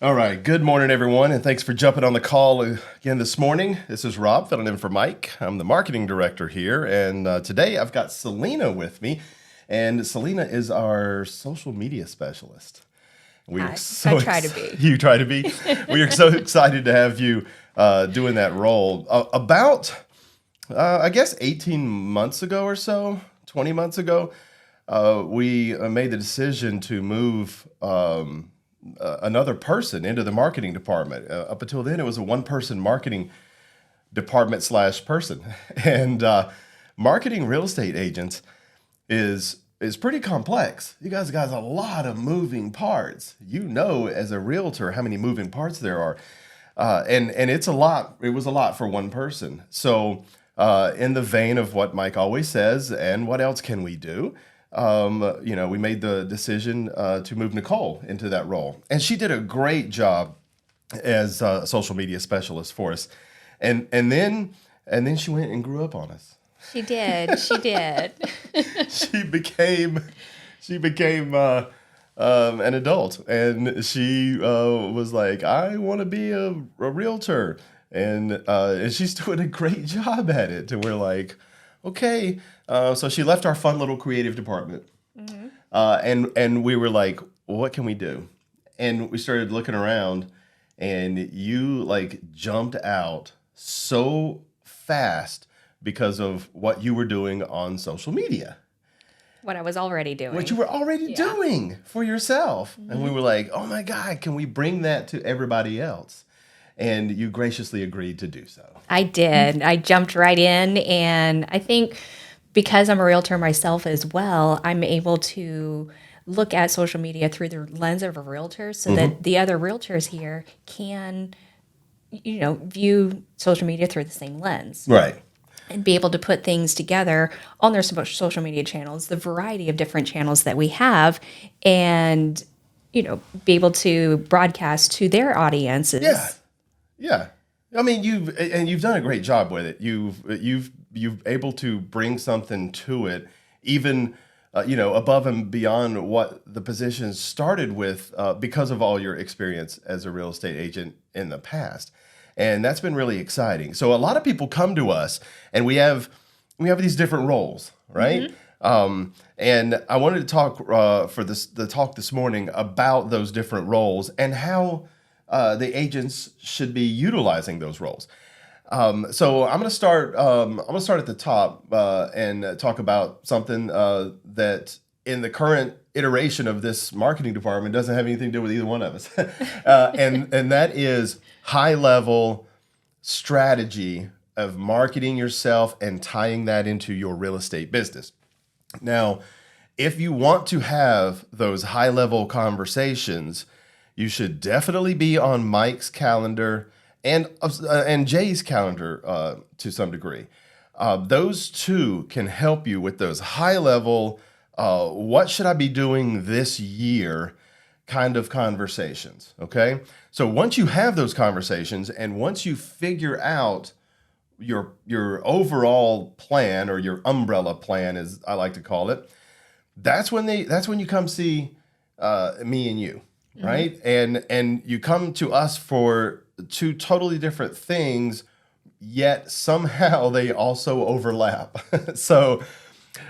All right. Good morning, everyone, and thanks for jumping on the call again this morning. This is Rob filling in for Mike. I'm the marketing director here, and today I've got Selena with me, and Selena is our social media specialist. We are I so try to be. you try to be. We are so excited to have you doing that role. I guess 18 months ago or so, 20 months ago, we made the decision to move another person into the marketing department. Up until then, it was a one-person marketing department slash person, and marketing real estate agents is pretty complex. You guys got a lot of moving parts. You know, as a realtor, how many moving parts there are, and it's a lot. It was a lot for one person. So, in the vein of what Mike always says, and what else can we do? We made the decision to move Nicole into that role, and she did a great job as a social media specialist for us. And then she went and grew up on us. She did. She did. She became she became an adult, and she was like, I want to be a realtor, and she's doing a great job at it. And we're like, okay. So she left our fun little creative department, Hmm. and we were like, what can we do? And we started looking around, and you like jumped out so fast because of what you were doing on social media, What I was already what you doing. were already Yeah. doing for yourself. And we Hmm. were like, oh my God, can we bring that to everybody else? And you graciously agreed to do so. I did. I jumped right in. And I think because I'm a realtor myself as well, I'm able to look at social media through the lens of a realtor so Hmm. that the other realtors here can, view social media through the same lens Right. and be able to put things together on their social media channels, the variety of different channels that we have, and be able to broadcast to their Yeah. audiences. Yeah. I mean, you've done a great job with it. You've able to bring something to it, even above and beyond what the position started with, because of all your experience as a real estate agent in the past, and that's been really exciting. So a lot of people come to us, and we have these different roles, right? Hmm. And I wanted to talk for the talk this morning about those different roles and how the agents should be utilizing those roles. So I'm going to start. I'm going to start at the top and talk about something that in the current iteration of this marketing department doesn't have anything to do with either one of us, and that is high level strategy of marketing yourself and tying that into your real estate business. Now, if you want to have those high level conversations, you should definitely be on Mike's calendar and Jay's calendar to some degree. Those two can help you with those high level, what should I be doing this year kind of conversations. Okay. So once you have those conversations and once you figure out your overall plan or your umbrella plan, as I like to call it, that's when you come see me and you, Hmm. right? And you come to us for two totally different things, yet somehow they also overlap. So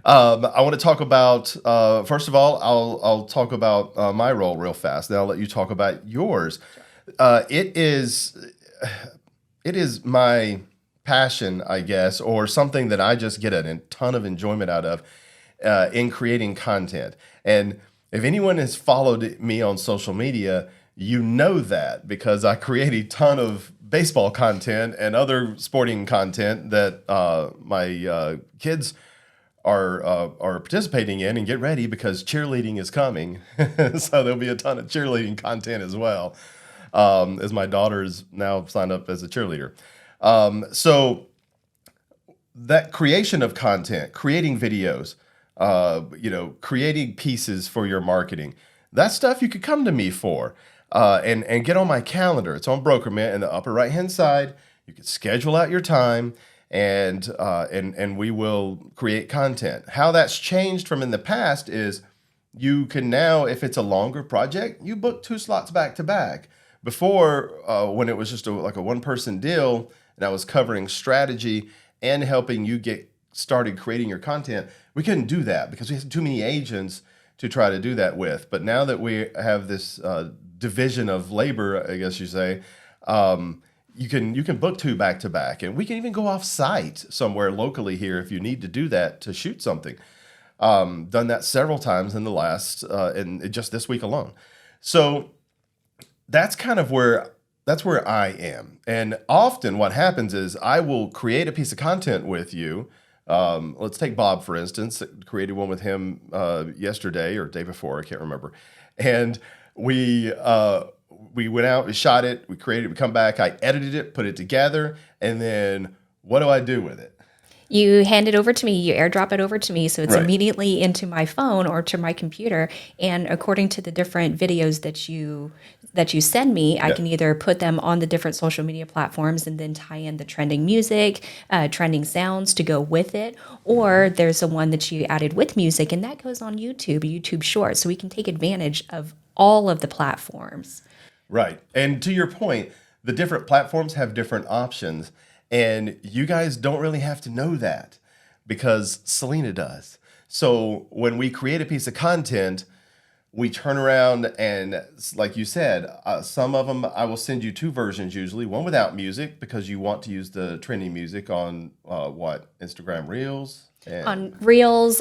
I want to talk about first of all, I'll talk about my role real fast. Then I'll let you talk about yours. Sure. It is my passion, I guess, or something that I just get a ton of enjoyment out of in creating content. And if anyone has followed me on social media, you know that because I create a ton of baseball content and other sporting content that my kids are participating in. And get ready because cheerleading is coming, so there'll be a ton of cheerleading content as well. As my daughter is now signed up as a cheerleader. So that creation of content, creating videos, creating pieces for your marketing, that stuff you could come to me for, and get on my calendar. It's on BrokerMint in the upper right hand side. You can schedule out your time, and we will create content. How that's changed from in the past is you can now, if it's a longer project, you book 2 slots back to back. Before, when it was just like a one person deal, and I was covering strategy and helping you get started creating your content, we couldn't do that because we had too many agents to try to do that with. But now that we have this division of labor, I guess you say, you can book two back to back, and we can even go off site somewhere locally here if you need to do that to shoot something. Done that several times in the last in just this week alone. So that's kind of where I am. And often what happens is I will create a piece of content with you. Let's take Bob, for instance. Created one with him yesterday or day before, I can't remember. And we went out, we shot it, we created it, we come back, I edited it, put it together, and then what do I do with it? You hand it over to me, you airdrop it over to me, so it's Right. immediately into my phone or to my computer. And according to the different videos that you send me, I Yeah. can either put them on the different social media platforms and then tie in the trending music, trending sounds to go with it, or there's the one that you added with music, and that goes on YouTube Shorts, so we can take advantage of all of the platforms. Right. And to your point, the different platforms have different options. And you guys don't really have to know that because Selena does. So when we create a piece of content, we turn around and, like you said, some of them I will send you two versions usually, one without music because you want to use the trending music on Instagram Reels. And On Reels,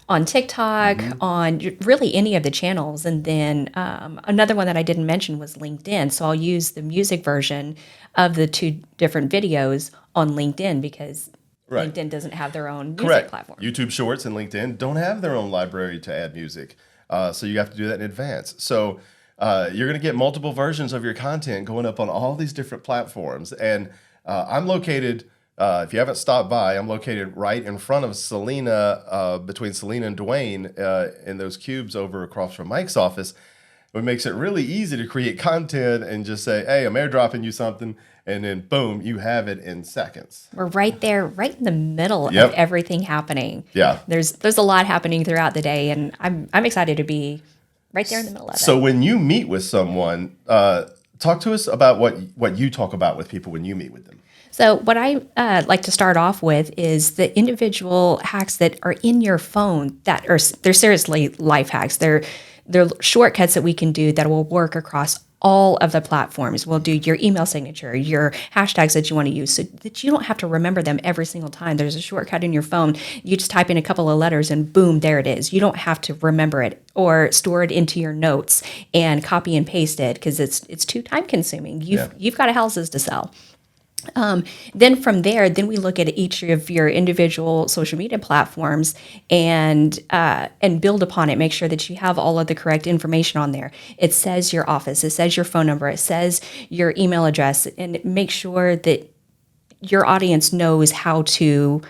on TikTok, on really any of the channels. And then another one that I didn't mention was LinkedIn. So I'll use the music version of the two different videos on LinkedIn because Right. LinkedIn doesn't have their own music Correct. platform. YouTube Shorts and LinkedIn don't have their own library to add music. So you have to do that in advance. So you're going to get multiple versions of your content going up on all these different platforms. And I'm located, if you haven't stopped by, I'm located right in front of Selena, between Selena and Dwayne in those cubes over across from Mike's office. It makes it really easy to create content and just say, hey, I'm airdropping you something. And then boom, you have it in seconds. We're right there, right in the middle Yep. of everything happening. Yeah. There's a lot happening throughout the day, and I'm excited to be right there in the middle of So it. when you meet with someone, talk to us about what you talk about with people when you meet with them. So what I like to start off with is the individual hacks that are in your phone that they're seriously life hacks. They're shortcuts that we can do that will work across all of the platforms. We'll do your email signature, your hashtags that you want to use so that you don't have to remember them every single time. There's a shortcut in your phone. You just type in a couple of letters and boom, there it is. You don't have to remember it or store it into your notes and copy and paste it because it's too time consuming. You've got houses to sell. Then from there, then we look at each of your individual social media platforms and build upon it. Make sure that you have all of the correct information on there. It says your office, it says your phone number, it says your email address, and make sure that your audience knows how to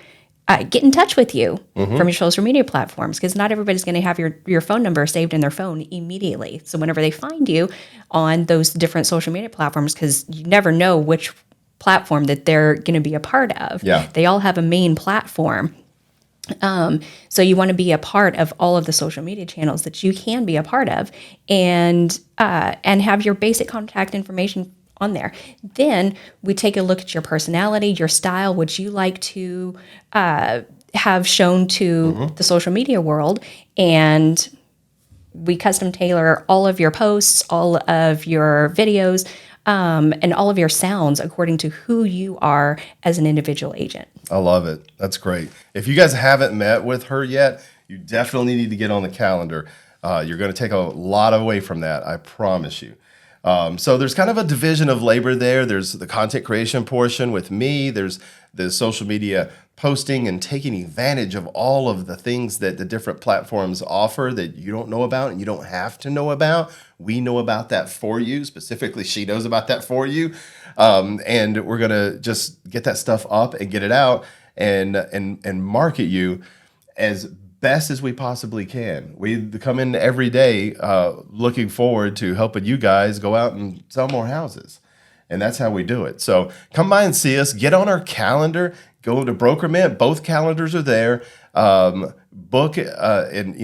get in touch with you from your social media platforms because not everybody's going to have your phone number saved in their phone immediately. So whenever they find you on those different social media platforms, because you never know which platform that they're going to be a part of. Yeah. They all have a main platform. So you want to be a part of all of the social media channels that you can be a part of and have your basic contact information on there. Then we take a look at your personality, your style, what you like to have shown to the social media world, and we custom tailor all of your posts, all of your videos, and all of your sounds according to who you are as an individual agent. I love it. That's great. If you guys haven't met with her yet, you definitely need to get on the calendar. You're going to take a lot away from that, I promise you. So there's kind of a division of labor there. There's the content creation portion with me. There's the social media posting and taking advantage of all of the things that the different platforms offer that you don't know about and you don't have to know about. We know about that for you. Specifically, she knows about that for you. And we're going to just get that stuff up and get it out and market you as best as we possibly can. We come in every day looking forward to helping you guys go out and sell more houses. And that's how we do it. So come by and see us. Get on our calendar. Go to BrokerMint. Both calendars are there. Book and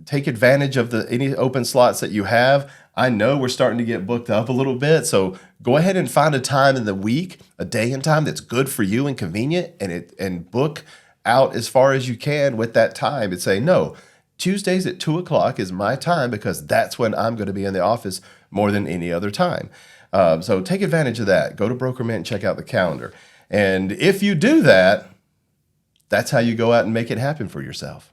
take advantage of any open slots that you have. I know we're starting to get booked up a little bit, so go ahead and find a time in the week, a day and time that's good for you and convenient, and book out as far as you can with that time and say, no, Tuesdays at 2 o'clock is my time because that's when I'm going to be in the office more than any other time. So take advantage of that. Go to BrokerMint and check out the calendar. And if you do that, that's how you go out and make it happen for yourself.